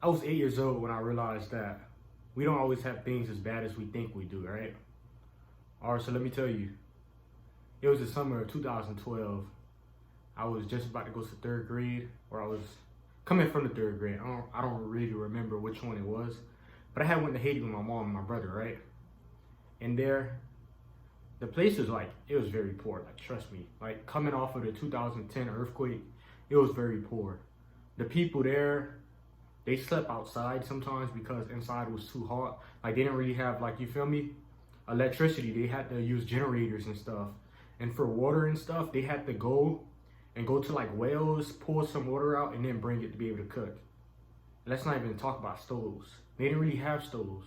I was 8 years old when I realized that we don't always have things as bad as we think we do, right? All right, so let me tell you, it was the summer of 2012. I was just about to go to third grade, or I was coming from the third grade. I don't really remember which one it was, but I had went to Haiti with my mom and my brother, right? And there, the place was like, it was very poor. Like, trust me, like coming off of the 2010 earthquake, it was very poor. The people there, they slept outside sometimes because inside was too hot. Like, they didn't really have, like, you feel me, electricity. They had to use generators and stuff. And for water and stuff, they had to go to like wells, pull some water out, and then bring it to be able to cook. Let's not even talk about stoves. They didn't really have stoves.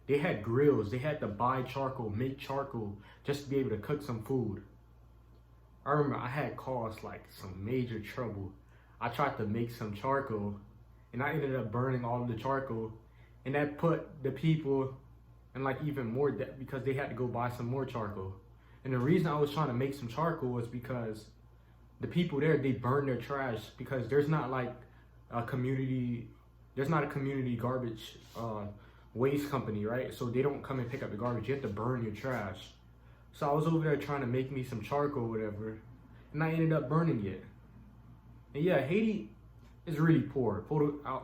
They had grills. They had to buy charcoal, make charcoal just to be able to cook some food. I remember I had caused like some major trouble. I tried to make some charcoal and I ended up burning all of the charcoal, and that put the people in like even more debt because they had to go buy some more charcoal. And the reason I was trying to make some charcoal was because the people there, they burn their trash because there's not like a community, there's not a community garbage waste company, right? So they don't come and pick up the garbage. You have to burn your trash. So I was over there trying to make me some charcoal or whatever, and I ended up burning it. And yeah, Haiti is really poor.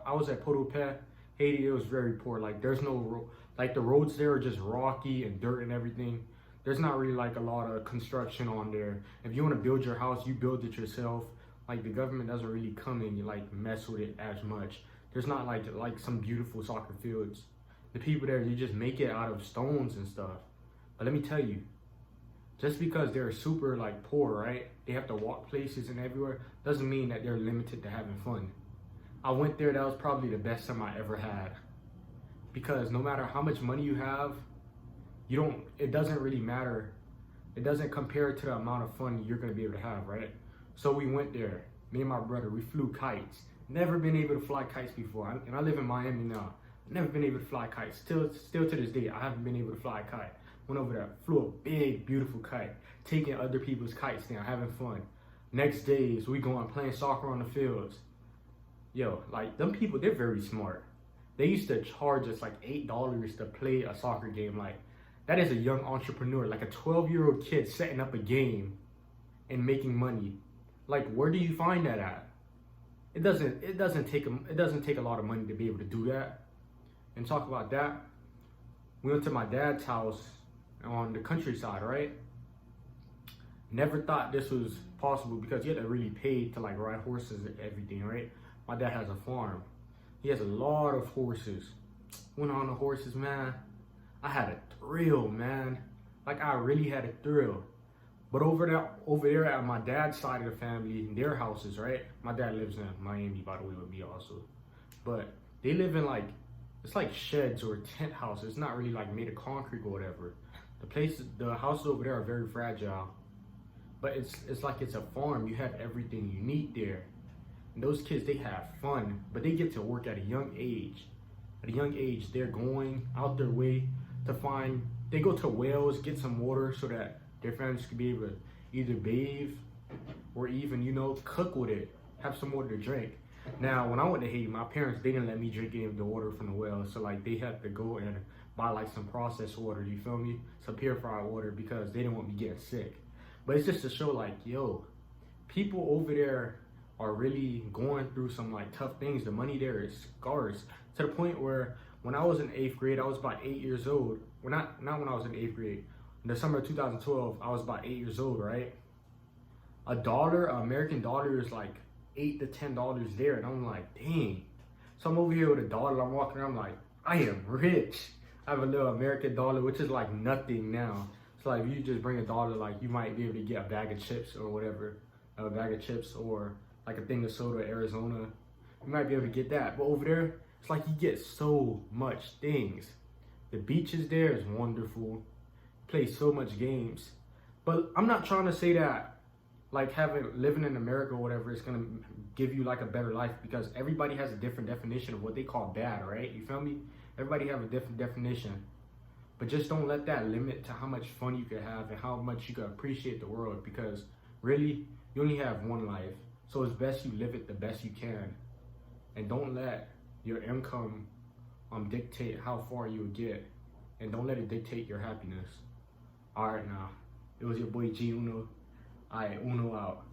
I was at Port-au-Prince, Haiti. It was very poor. Like, there's no like the roads there are just rocky and dirt and everything. There's not really like a lot of construction on there. If you want to build your house, you build it yourself. Like, the government doesn't really come in and like mess with it as much. There's not like some beautiful soccer fields. The people there, they just make it out of stones and stuff. But let me tell you, just because they're super like poor, right? They have to walk places and everywhere, doesn't mean that they're limited to having fun. I went there, that was probably the best time I ever had. Because no matter how much money you have, it doesn't really matter. It doesn't compare to the amount of fun you're gonna be able to have, right? So we went there, me and my brother, we flew kites. Never been able to fly kites before, and I live in Miami now. Never been able to fly kites. Still to this day, I haven't been able to fly a kite. Went over there, flew a big, beautiful kite, taking other people's kites down, having fun. Next days, we going playing soccer on the fields. Yo, like, them people, they're very smart. They used to charge us like $8 to play a soccer game. Like, that is a young entrepreneur, like a 12-year-old kid setting up a game and making money. Like, where do you find that at? It doesn't take a lot of money to be able to do that. And talk about that, we went to my dad's house on the countryside, right? Never thought this was possible because you had to really pay to like ride horses and everything, right? My dad has a farm. He has a lot of horses. Went on the horses, man. I had a thrill, man. Like, I really had a thrill. But over there at my dad's side of the family, their houses, right? My dad lives in Miami, by the way, with me also. But they live in like, it's like sheds or tent houses. It's not really like made of concrete or whatever. The houses over there are very fragile. But it's like it's a farm. You have everything you need there. And those kids, they have fun, but they get to work at a young age. At a young age, they're going out their way to they go to wells, get some water so that their families can be able to either bathe or even, cook with it, have some water to drink. Now, when I went to Haiti, my parents, they didn't let me drink any of the water from the well. So like, they had to go and buy like some processed water, you feel me? Some purified water, because they didn't want me getting sick. But it's just to show like, yo, people over there are really going through some like tough things. The money there is scarce to the point where when I was in 8th grade, I was about 8 years old. Well, not when I was in 8th grade. In the summer of 2012, I was about 8 years old, right? An American dollar is like $8 to $10 there. And I'm like, dang. So I'm over here with a dollar. I'm walking around, I'm like, I am rich. I have a little American dollar, which is like nothing now. So like, if you just bring a dollar, like, you might be able to get a bag of chips or whatever. A bag of chips or like a thing of soda, Arizona. You might be able to get that. But over there, it's like you get so much things. The beaches there is wonderful. Play so much games. But I'm not trying to say that like living in America or whatever is gonna give you like a better life, because everybody has a different definition of what they call bad, right? You feel me? Everybody have a different definition. But just don't let that limit to how much fun you can have and how much you can appreciate the world, because really, you only have one life. So it's best you live it the best you can. And don't let your income dictate how far you'll get, and don't let it dictate your happiness. All right, now it was your boy G Uno. All right, Uno out.